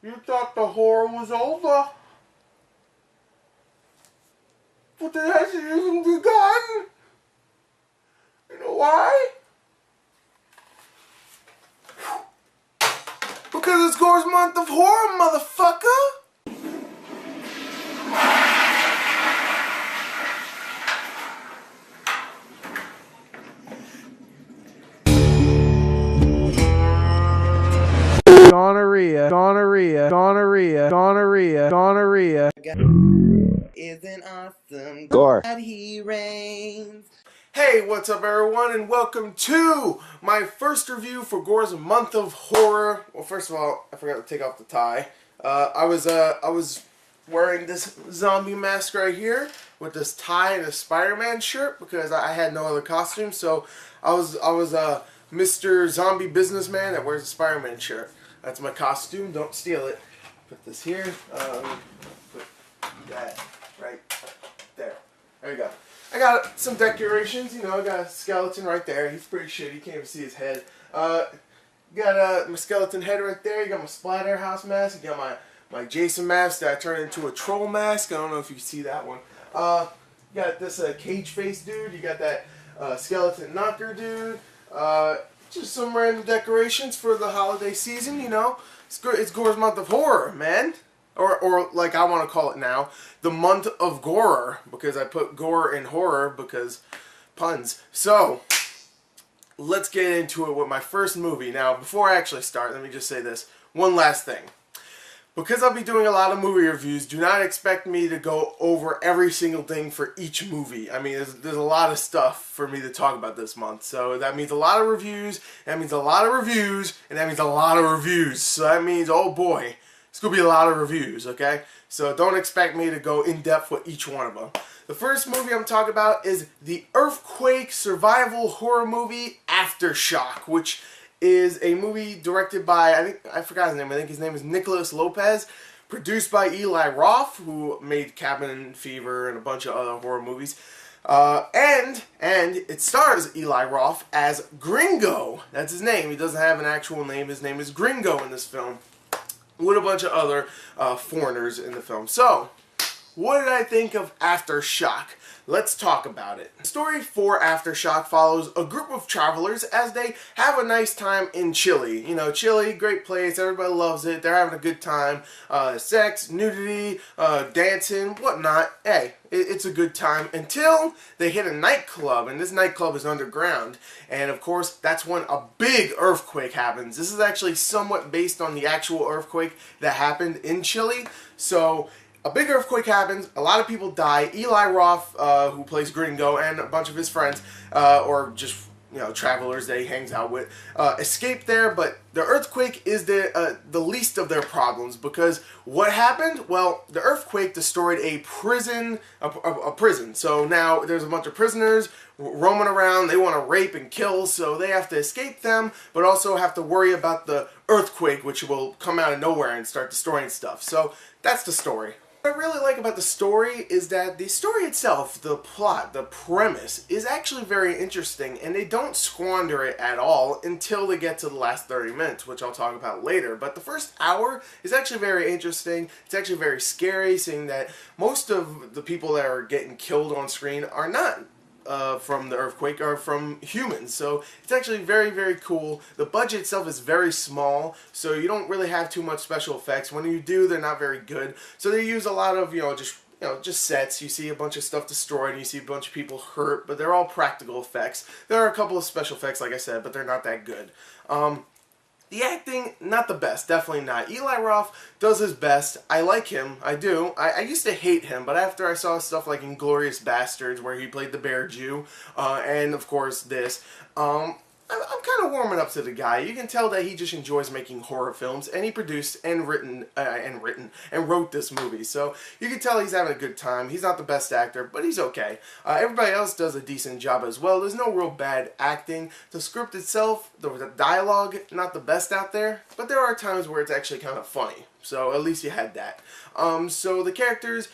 You thought the horror was over, but it hasn't even begun. You know why? Because it's Gorror's month of horror, motherfucker! Gonorrhea, gonorrhea, gonorrhea, gonorrhea, gonorrhea. Isn't awesome. Gorr. God, he reigns. Hey, what's up everyone, and welcome to my first review for Gorror's month of horror. Well, first of all, I forgot to take off the tie. I was wearing this zombie mask right here with this tie and a Spider-Man shirt because I had no other costume. So I was Mr. Zombie businessman that wears a Spider-Man shirt. That's my costume. Don't steal it. Put this here. Put that right there. There you go. I got some decorations. You know, I got a skeleton right there. He's pretty shitty. You can't even see his head. Got my skeleton head right there. You got my Splatterhouse mask. You got my Jason mask that I turned into a troll mask. I don't know if you can see that one. You got this cage face dude. You got that skeleton knocker dude. Just some random decorations for the holiday season, you know. It's Gorror's month of horror, man. Or like I want to call it now, the month of Gorror, because I put gore in horror because puns. So, let's get into it with my first movie. Now, before I actually start, let me just say this. One last thing. Because I'll be doing a lot of movie reviews, do not expect me to go over every single thing for each movie. I mean, there's a lot of stuff for me to talk about this month. So that means a lot of reviews, that means a lot of reviews, and that means a lot of reviews. So that means, oh boy, it's going to be a lot of reviews, okay? So don't expect me to go in-depth with each one of them. The first movie I'm talking about is the earthquake survival horror movie Aftershock, which is a movie directed by, I forgot his name, I think his name is Nicholas Lopez, produced by Eli Roth, who made Cabin Fever and a bunch of other horror movies, and it stars Eli Roth as Gringo. That's his name. He doesn't have an actual name. His name is Gringo in this film, with a bunch of other foreigners in the film. So, what did I think of Aftershock? Let's talk about it. The story for Aftershock follows a group of travelers as they have a nice time in Chile. You know, Chile, great place, everybody loves it, they're having a good time. Sex, nudity, dancing, whatnot. Hey, it's a good time until they hit a nightclub, and this nightclub is underground. And of course, that's when a big earthquake happens. This is actually somewhat based on the actual earthquake that happened in Chile. So, a big earthquake happens, a lot of people die. Eli Roth, who plays Gringo, and a bunch of his friends, or just, you know, travelers that he hangs out with, escape there, but the earthquake is the least of their problems, because what happened? Well, the earthquake destroyed a prison, a prison. So now there's a bunch of prisoners roaming around. They want to rape and kill, so they have to escape them, but also have to worry about the earthquake, which will come out of nowhere and start destroying stuff. So that's the story. What I really like about the story is that the story itself, the plot, the premise, is actually very interesting, and they don't squander it at all until they get to the last 30 minutes, which I'll talk about later. But the first hour is actually very interesting. It's actually very scary, seeing that most of the people that are getting killed on screen are not from the earthquake, are from humans. So it's actually very, very cool. The budget itself is very small, so you don't really have too much special effects. When you do, they're not very good. So they use a lot of, just sets. You see a bunch of stuff destroyed, and you see a bunch of people hurt, but they're all practical effects. There are a couple of special effects, like I said, but they're not that good. The acting, not the best, definitely not. Eli Roth does his best. I like him, I do. I used to hate him, but after I saw stuff like Inglourious Bastards, where he played the Bear Jew, and of course this, I'm kind of warming up to the guy. You can tell that he just enjoys making horror films, and he produced and wrote this movie. So you can tell he's having a good time. He's not the best actor, but he's okay. Everybody else does a decent job as well. There's no real bad acting. The script itself, the dialogue, not the best out there, but there are times where it's actually kind of funny. So at least you had that. So the characters,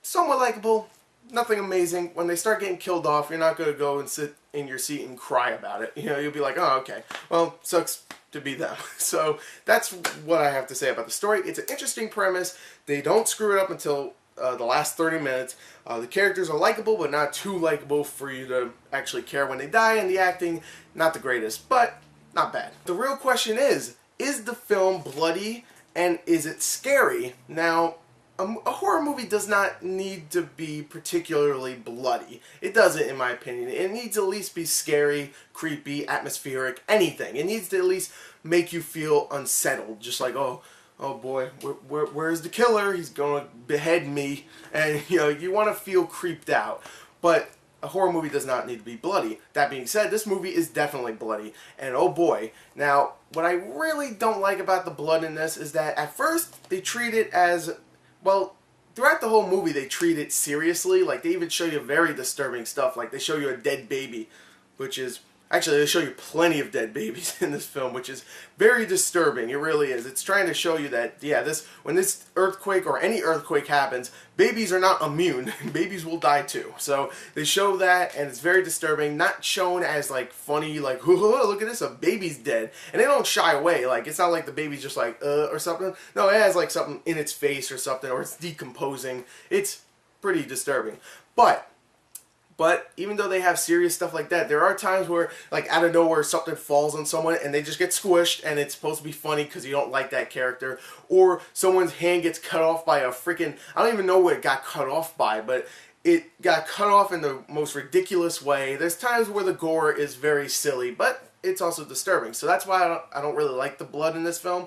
somewhat likable. Nothing amazing. When they start getting killed off, you're not going to go and sit in your seat and cry about it. You know, you'll be like, oh, okay. Well, sucks to be them. So that's what I have to say about the story. It's an interesting premise. They don't screw it up until the last 30 minutes. The characters are likable, but not too likable for you to actually care when they die, and the acting, not the greatest, but not bad. The real question is the film bloody, and is it scary? Now, a horror movie does not need to be particularly bloody. It doesn't, in my opinion. It needs to at least be scary, creepy, atmospheric, anything. It needs to at least make you feel unsettled, just like, oh boy, where's the killer? He's gonna behead me, and you want to feel creeped out. But a horror movie does not need to be bloody. That being said, this movie is definitely bloody, and oh boy. Now, what I really don't like about the blood in this is that at first they treat it as, well, throughout the whole movie they treat it seriously. Like, they even show you very disturbing stuff. Like, they show you a dead baby, which is, actually, they show you plenty of dead babies in this film, which is very disturbing. It really is. It's trying to show you that, yeah, when this earthquake or any earthquake happens, babies are not immune. Babies will die too. So they show that, and it's very disturbing. Not shown as, like, funny, like, look at this, a baby's dead. And they don't shy away. Like, it's not like the baby's just like, or something. No, it has, like, something in its face or something, or it's decomposing. It's pretty disturbing. But even though they have serious stuff like that, there are times where, like, out of nowhere, something falls on someone and they just get squished, and it's supposed to be funny because you don't like that character. Or someone's hand gets cut off by a freaking, I don't even know what it got cut off by, but it got cut off in the most ridiculous way. There's times where the gore is very silly, but it's also disturbing. So that's why I don't really like the blood in this film.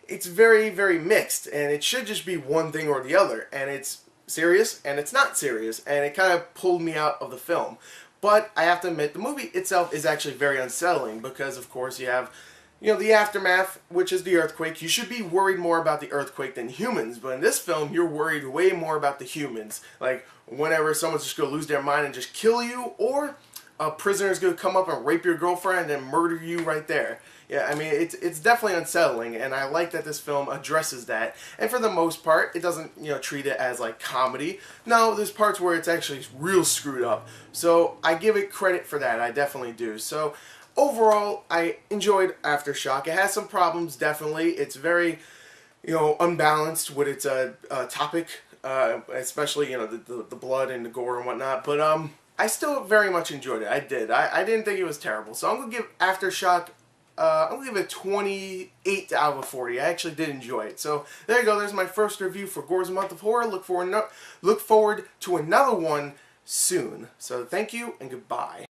It's very, very mixed, and it should just be one thing or the other, and it's serious and it's not serious, and it kind of pulled me out of the film. But I have to admit, the movie itself is actually very unsettling because, of course, you have, the aftermath, which is the earthquake. You should be worried more about the earthquake than humans, but in this film, you're worried way more about the humans. Like, whenever someone's just going to lose their mind and just kill you, or a prisoner's going to come up and rape your girlfriend and then murder you right there. Yeah, I mean, it's definitely unsettling, and I like that this film addresses that. And for the most part, it doesn't, treat it as, like, comedy. No, there's parts where it's actually real screwed up. So I give it credit for that. I definitely do. So overall, I enjoyed Aftershock. It has some problems, definitely. It's very, unbalanced with its topic, especially, the blood and the gore and whatnot. But I still very much enjoyed it. I did. I didn't think it was terrible. So I'm going to give Aftershock, I'm going to give it 28 out of 40. I actually did enjoy it. So there you go. There's my first review for Gorr's Month of Horror. Look forward to another one soon. So thank you and goodbye.